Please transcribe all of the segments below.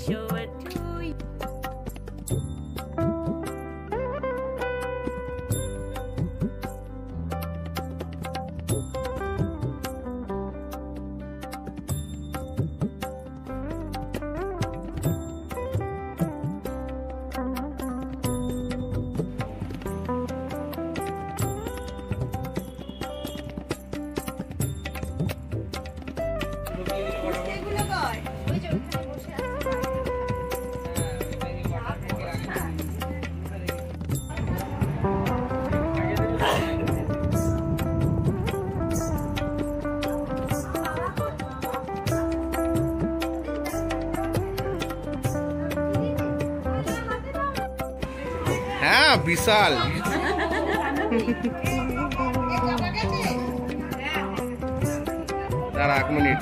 show it to you. হ্যাঁ বিশাল তার 1 minute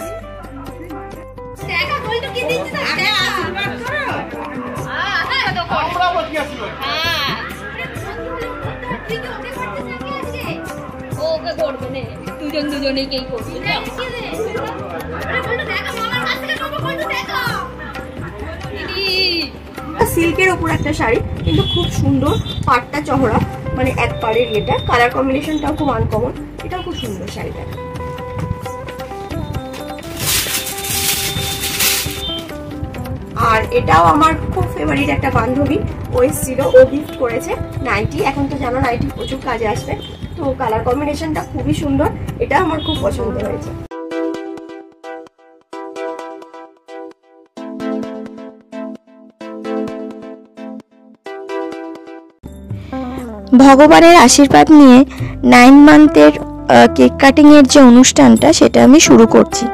দুজনেই করবে সিল্কের ওপর একটা শাড়ি, কিন্তু খুব সুন্দর, পাটটা চওড়া, মানে এক পাড়ের এটা, কালার কম্বিনেশনটাও খুব আনকমন, এটাও খুব সুন্দর শাড়িটা। আর এটাও আমার খুব ফেভারিট একটা বান্ধবী, ও এসেছিল, ও গিফট করেছে নাইটি। এখন তো জানো নাইটি প্রচুর কাজে আসবে, তো কালার কম্বিনেশনটা খুবই সুন্দর, এটা আমার খুব পছন্দ হয়েছে। ভগবানের আশীর্বাদ নিয়ে 9 মান্থের কেক কাটিংয়ের যে অনুষ্ঠানটা সেটা আমি শুরু করছি।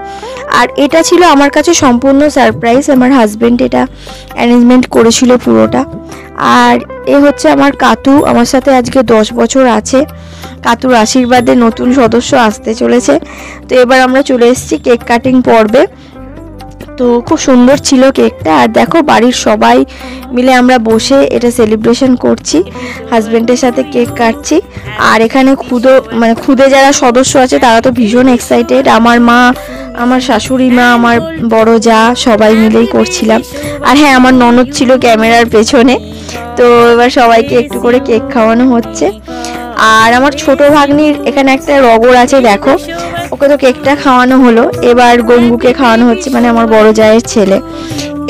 আর এটা ছিল আমার কাছে সম্পূর্ণ সারপ্রাইজ, আমার হাজব্যান্ড এটা অ্যারেঞ্জমেন্ট করেছিল পুরোটা। আর এ হচ্ছে আমার কাতু, আমার সাথে আজকে 10 বছর আছে। কাতুর আশীর্বাদে নতুন সদস্য আসতে চলেছে। তো এবার আমরা চলে এসেছি কেক কাটিং পর্বে। তো খুব সুন্দর ছিল কেকটা। আর দেখো বাড়ির সবাই মিলে আমরা বসে এটা সেলিব্রেশন করছি, হাজব্যান্ডের সাথে কেক কাটছি। আর এখানে খুদে যারা সদস্য আছে তারা তো ভীষণ এক্সাইটেড। আমার মা, আমার শাশুড়ি মা, আমার বড় যা, সবাই মিলেই করছিলাম। আর হ্যাঁ, আমার ননদ ছিল ক্যামেরার পেছনে। তো এবার সবাইকে একটু করে কেক খাওয়ানো হচ্ছে। আর আমার ছোট ভাগ্নির এখানে একটা রগর আছে, দেখো, ওকে তো কেকটা খাওয়ানো হলো। এবার গঙ্গুকে খাওয়ানো হচ্ছে, মানে আমার বড় জায়ের ছেলে।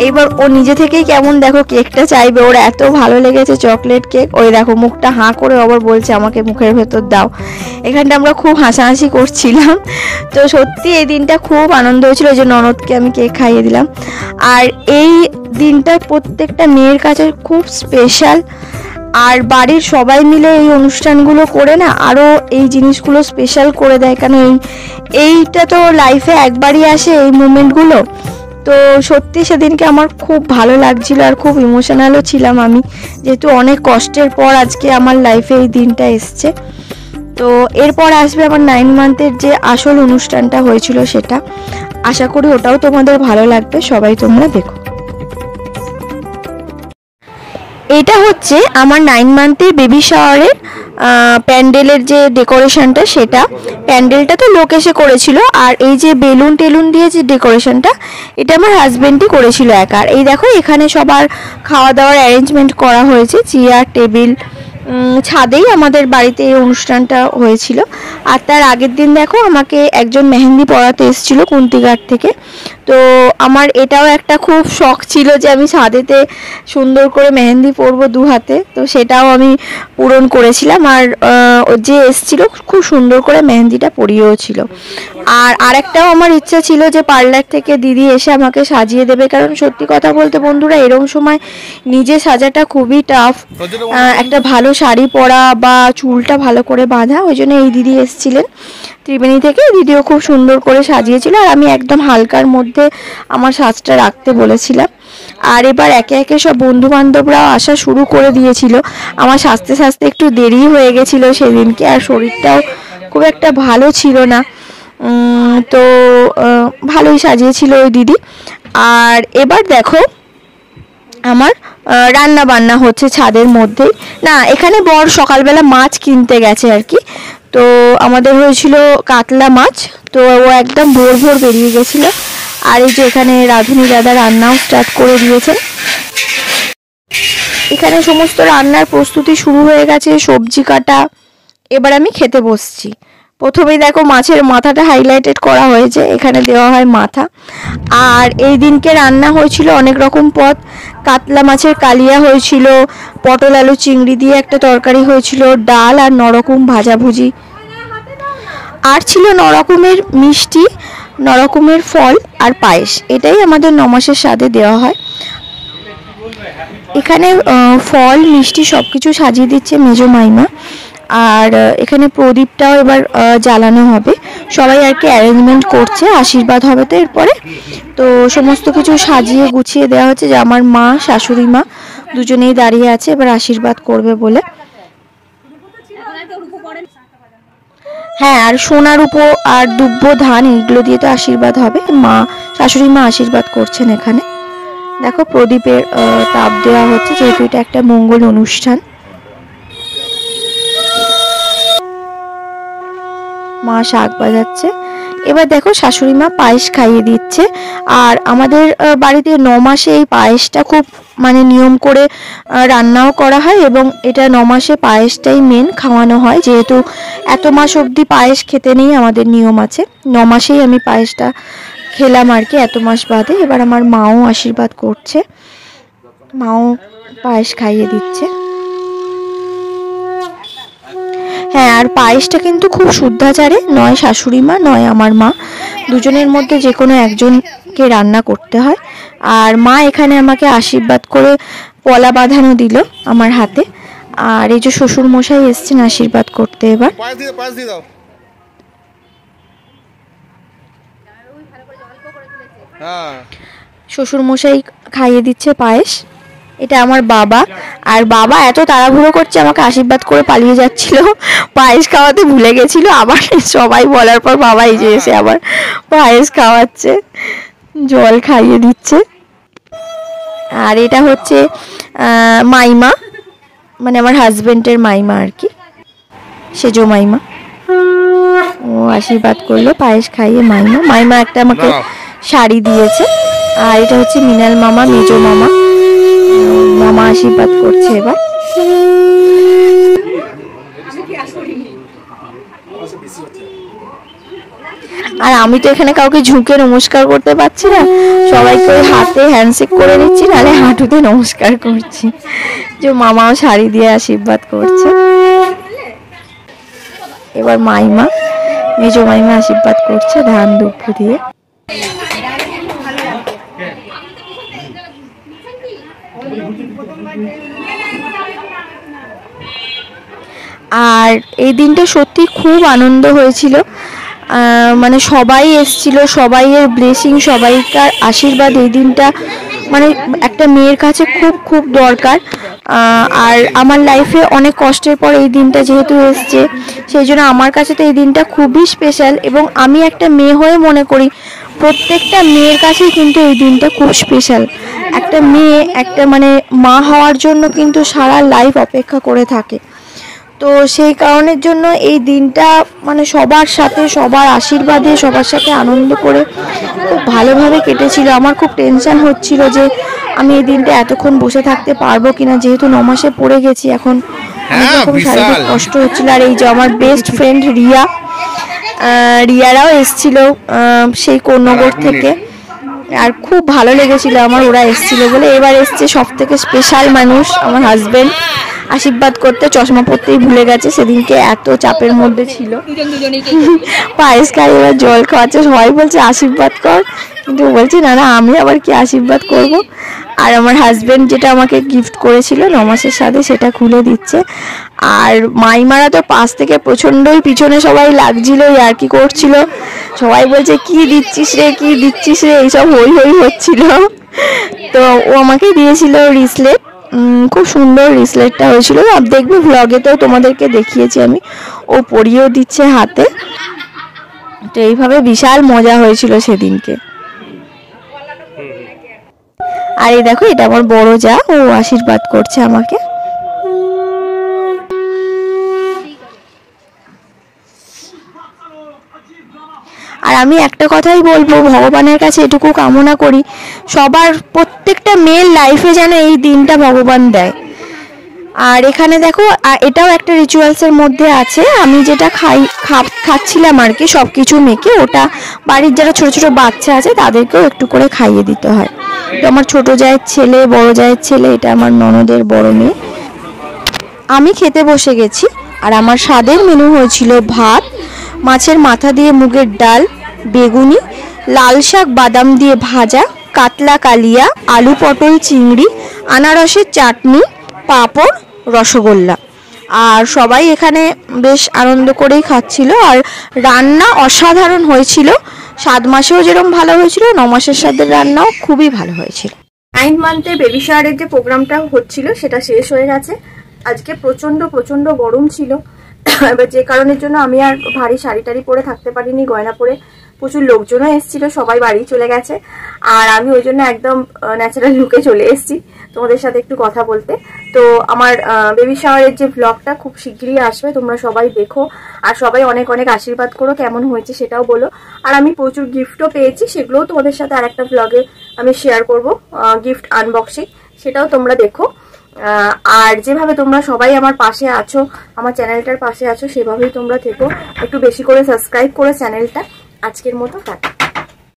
এইবার ও নিজে থেকেই কেমন দেখো কেকটা চাইবে, ওর এত ভালো লেগেছে চকলেট কেক। ওই দেখো মুখটা হাঁ করে আবার বলছে আমাকে মুখের ভেতর দাও। এখানটা আমরা খুব হাসাহাসি করছিলাম। তো সত্যি এই দিনটা খুব আনন্দ হয়েছিল, ওই যে ননদকে আমি কেক খাইয়ে দিলাম। আর এই দিনটা প্রত্যেকটা মেয়ের কাছে খুব স্পেশাল। আর বাড়ির সবাই মিলে এই অনুষ্ঠানগুলো করে না আরও এই জিনিসগুলো স্পেশাল করে দেয়, কারণ এইটা তো লাইফে একবারই আসে এই মুমেন্টগুলো। তো সত্যি সেদিনকে আমার খুব ভালো লাগছিল আর খুব ইমোশনালও ছিলাম আমি, যেহেতু অনেক কষ্টের পর আজকে আমার লাইফে এই দিনটা এসছে। তো এরপর আসবে আমার 9 মান্থের যে আসল অনুষ্ঠানটা হয়েছিল সেটা। আশা করি ওটাও তোমাদের ভালো লাগবে, সবাই তোমরা দেখো। এটা হচ্ছে আমার 9 মান্থের বেবি শাওয়ারের প্যান্ডেলের যে ডেকোরেশনটা, সেটা প্যান্ডেলটা তো লোক এসে করেছিল। আর এই যে বেলুন টেলুন দিয়ে যে ডেকোরেশনটা, এটা আমার হাজবেন্ডই করেছিল একা। আর এই দেখো এখানে সবার খাওয়া দাওয়ার অ্যারেঞ্জমেন্ট করা হয়েছে, চেয়ার টেবিল, ছাদেই আমাদের বাড়িতে এই অনুষ্ঠানটা হয়েছিল। আর তার আগের দিন দেখো আমাকে একজন মেহেন্দি পরাতে এসেছিল কুন্তিঘাট থেকে। তো আমার এটাও একটা খুব শখ ছিল যে আমি ছাদেতে সুন্দর করে মেহেন্দি পরবো 2 হাতে। তো সেটাও আমি পূরণ করেছিলাম। আর যে এসেছিল খুব সুন্দর করে মেহেন্দিটা পরিয়েও ছিল। আর আরেকটাও আমার ইচ্ছা ছিল যে পার্লার থেকে দিদি এসে আমাকে সাজিয়ে দেবে, কারণ সত্যি কথা বলতে বন্ধুরা এরকম সময় নিজে সাজাটা খুবই টাফ। একটা ভালো শাড়ি পরা বা চুলটা ভালো করে বাঁধা, ওই জন্য এই দিদি এসেছিলেন ত্রিবেণী থেকে। দিদিও খুব সুন্দর করে সাজিয়েছিল, আর আমি একদম হালকার মধ্যে আমার সাজটা রাখতে বলেছিলাম। আর এবার একে একে সব বন্ধু বান্ধবরাও আসা শুরু করে দিয়েছিল। আমার সাজতে সাজতে একটু দেরি হয়ে গেছিলো সেদিনকে, আর শরীরটাও খুব একটা ভালো ছিল না। তো ভালোই সাজিয়েছিল ওই দিদি। আর এবার দেখো আমার রান্না বান্না হচ্ছে ছাদের মধ্যেই। না, এখানে বর সকালবেলা মাছ কিনতে গেছে আর কি। তো আমাদের হয়েছিল কাতলা মাছ। তো ও একদম ভোর ভোর বেরিয়ে গেছিলো। আর এই যে এখানে রাঁধুনি দাদা রান্নাও স্টার্ট করে দিয়েছেন। এখানে সমস্ত রান্নার প্রস্তুতি শুরু হয়ে গেছে, সবজি কাটা। এবার আমি খেতে বসছি। প্রথমেই দেখো মাছের মাথাটা হাইলাইটেড করা হয়েছে, এখানে দেওয়া হয় মাথা। আর এই দিনকে রান্না হয়েছিল অনেক রকম পদ। কাতলা মাছের কালিয়া হয়েছিল, পটল আলু চিংড়ি দিয়ে একটা তরকারি হয়েছিল, ডাল আর নরকম ভাজাভুজি, আর ছিল নরকমের মিষ্টি, নরকমের ফল আর পায়েস। এটাই আমাদের নমাসের স্বাদে দেওয়া হয়। এখানে ফল মিষ্টি সব কিছু সাজিয়ে দিচ্ছে মেজো মাইমা। আর এখানে প্রদীপটাও এবার জ্বালানো হবে। সবাই আর কি অ্যারেঞ্জমেন্ট করছে, আশীর্বাদ হবে তো এরপরে। তো সমস্ত কিছু সাজিয়ে গুছিয়ে দেওয়া হচ্ছে, যে আমার মা শাশুড়ি মা দুজনেই দাঁড়িয়ে আছে এবার আশীর্বাদ করবে বলে। হ্যাঁ, আর সোনার উপর আর দুব্য ধান এইগুলো দিয়ে তো আশীর্বাদ হবে। মা শাশুড়ি মা আশীর্বাদ করছেন এখানে। দেখো প্রদীপের তাপ দেওয়া হচ্ছে, যেহেতু এটা একটা মঙ্গল অনুষ্ঠান। মা শাক বাজাচ্ছে। এবার দেখো শাশুড়ি মা পায়েস খাইয়ে দিচ্ছে। আর আমাদের বাড়িতে 9 মাসে এই পায়েসটা খুব মানে নিয়ম করে রান্নাও করা হয়, এবং এটা 9 মাসে পায়েসটাই মেন খাওয়ানো হয়। যেহেতু এত মাস অবধি পায়েস খেতে নেই, আমাদের নিয়ম আছে। 9 মাসেই আমি পায়েসটা খেলাম আর কি, এত মাস বাদে। এবার আমার মাও আশীর্বাদ করছে, মাও পায়েস খাইয়ে দিচ্ছে। হ্যাঁ, আর পায়েসটা কিন্তু খুব শুদ্ধাচারে, নয় শাশুড়ি মা নয় আমার মা, দুজনের মধ্যে যে কোনো একজনকে রান্না করতে হয়। আর মা এখানে আমাকে আশীর্বাদ করে পলা বাঁধানো দিল আমার হাতে। আর এই যে শ্বশুর মশাই এসছেন আশীর্বাদ করতে। এবার শ্বশুর মশাই খাইয়ে দিচ্ছে পায়েস। এটা আমার বাবা। আর বাবা এত তাড়াহুড়ো করছে, আমাকে আশীর্বাদ করে পালিয়ে যাচ্ছিল, পায়েস খাওয়াতে ভুলে গেছিল। আবার সবাই বলার পর বাবা এই যে এসে আবার পায়েস খাওয়াচ্ছে, জল খাইয়ে দিচ্ছে। আর এটা হচ্ছে মাইমা, মানে আমার হাজবেন্ডের মাইমা আর কি, সেজো মাইমা। ও আশীর্বাদ করলো পায়েস খাইয়ে। মাইমা একটা আমাকে শাড়ি দিয়েছে। আর এটা হচ্ছে মিনাল মামা, মেজো মামা। মামা আশীর্বাদ করছে এবার। আর আমি তো এখানে কাউকে ঝুঁকে নমস্কার করতে পারছি না, সবাইকে ওই হাতে হ্যান্ডশেক করে দিচ্ছি, নাহলে হাঁটুতে নমস্কার করছি। যে মামাও শাড়ি দিয়ে আশীর্বাদ করছে। এবার মাইমা, মেজো মাইমা আশীর্বাদ করছে ধান দুব্য দিয়ে। আর এই দিনটা সত্যি খুব আনন্দ হয়েছিল। মানে সবাই এসেছিল, সবাইয়ের ব্লেসিং, সবাইকার আশীর্বাদ এই দিনটা মানে একটা মেয়ের কাছে খুব খুব দরকার। আর আমার লাইফে অনেক কষ্টের পর এই দিনটা যেহেতু এসছে, সেই জন্য আমার কাছে তো এই দিনটা খুবই স্পেশাল। এবং আমি একটা মেয়ে হয়ে মনে করি প্রত্যেকটা মেয়ের কাছেই কিন্তু এই দিনটা খুব স্পেশাল। একটা মেয়ে একটা মানে মা হওয়ার জন্য কিন্তু সারা লাইফ অপেক্ষা করে থাকে। তো সেই কারণের জন্য এই দিনটা মানে সবার সাথে, সবার আশীর্বাদে, সবার সাথে আনন্দ করে খুব ভালোভাবে কেটেছিল। আমার খুব টেনশন হচ্ছিল যে আমি এই দিনটা এতক্ষণ বসে থাকতে পারবো কিনা, যেহেতু 9 মাসে পড়ে গেছি এখন, অনেক রকম শারীরিক কষ্ট হচ্ছিল। আর এই যে আমার বেস্ট ফ্রেন্ড রিয়ারাও এসছিল সেই কোন্নগর থেকে। আর খুব ভালো লেগেছিল আমার ওরা এসছিল বলে। এবার এসছে সব থেকে স্পেশাল মানুষ আমার হাজবেন্ড, আশীর্বাদ করতে চশমা পরতেই ভুলে গেছে, সেদিনকে এত চাপের মধ্যে ছিল। পায়েস খাই, এবার জল খাওয়াচ্ছে, সবাই বলছে আশীর্বাদ কর, কিন্তু বলছি না না আমি আবার কি আশীর্বাদ করব। আর আমার হাজবেন্ড যেটা আমাকে গিফট করেছিল 9 মাসের সাথে, সেটা খুলে দিচ্ছে। আর মাইমারা তো পাশ থেকে প্রচণ্ডই পিছনে সবাই লাগছিল, আর কি করছিল, সবাই বলছে কি দিচ্ছিস রে, কি দিচ্ছিস রে, এইসব হই হই হচ্ছিল। তো ও আমাকে দিয়েছিল রিসলেট, খুব সুন্দর রিসলেটটা হয়েছিল। আর দেখবে ভ্লগেতেও তোমাদেরকে দেখিয়েছি আমি, ও পরিয়েও দিচ্ছে হাতে। তো এইভাবে বিশাল মজা হয়েছিল সেদিনকে। আর এই দেখো এটা আমার বড় যা, ও আশীর্বাদ করছে আমাকে। আর আর আমি একটা কথাই বলবো, ভগবানের কাছে এটুকু কামনা করি সবার প্রত্যেকটা মেয়ের লাইফে যেন এই দিনটা ভগবান দেয়। আর এখানে দেখো এটাও একটা রিচুয়ালসের মধ্যে আছে, আমি যেটা খাচ্ছিলাম আর কি সব কিছু মেখে, ওটা বাড়ির যারা ছোট ছোট বাচ্চা আছে তাদেরকেও একটু করে খাইয়ে দিতে হয়। তো আমার ছোট জায়ের ছেলে, বড় জায়ের ছেলে, এটা আমার ননদের বড় মেয়ে। আমি খেতে বসে গেছি আর আমার স্বাদের মেনু হয়েছিল ভাত, মাছের মাথা দিয়ে মুগের ডাল, বেগুনি, লাল শাক বাদাম দিয়ে ভাজা, কাতলা কালিয়া, আলু পটল চিংড়ি, আনারসের চাটনি, পাঁপড়, রসগোল্লা। আর সবাই এখানে বেশ আনন্দ করেই খাচ্ছিল। আর রান্না অসাধারণ হয়েছিল, 7 মাসেও যেরকম ভালো হয়েছিল 9 মাসের স্বাদের রান্নাও খুবই ভালো হয়েছিল। 9 মান্থের বেবি শাওয়ারের যে প্রোগ্রামটা হচ্ছিল সেটা শেষ হয়ে গেছে। আজকে প্রচন্ড গরম ছিল, এবার যে কারণের জন্য আমি আর ভারী শাড়ি টাড়ি পরে থাকতে পারিনি, গয়না পরে। প্রচুর লোকজনও এসেছিল, সবাই বাড়ি চলে গেছে, আর আমি ওই জন্য একদম ন্যাচারাল লুকে চলে এসেছি তোমাদের সাথে একটু কথা বলতে। তো আমার বেবি শাওয়ারের যে ব্লগটা খুব শিগগিরই আসবে, তোমরা সবাই দেখো আর সবাই অনেক অনেক আশীর্বাদ করো, কেমন হয়েছে সেটাও বলো। আর আমি প্রচুর গিফটও পেয়েছি, সেগুলোও তোমাদের সাথে আর একটা ব্লগে আমি শেয়ার করব, গিফট আনবক্সিং, সেটাও তোমরা দেখো। আর যেভাবে তোমরা সবাই আমার পাশে আছো, আমার চ্যানেলটার পাশে আছো, সেভাবেই তোমরা থেকো। একটু বেশি করে সাবস্ক্রাইব করো চ্যানেলটা। আজকের মতো টাটা।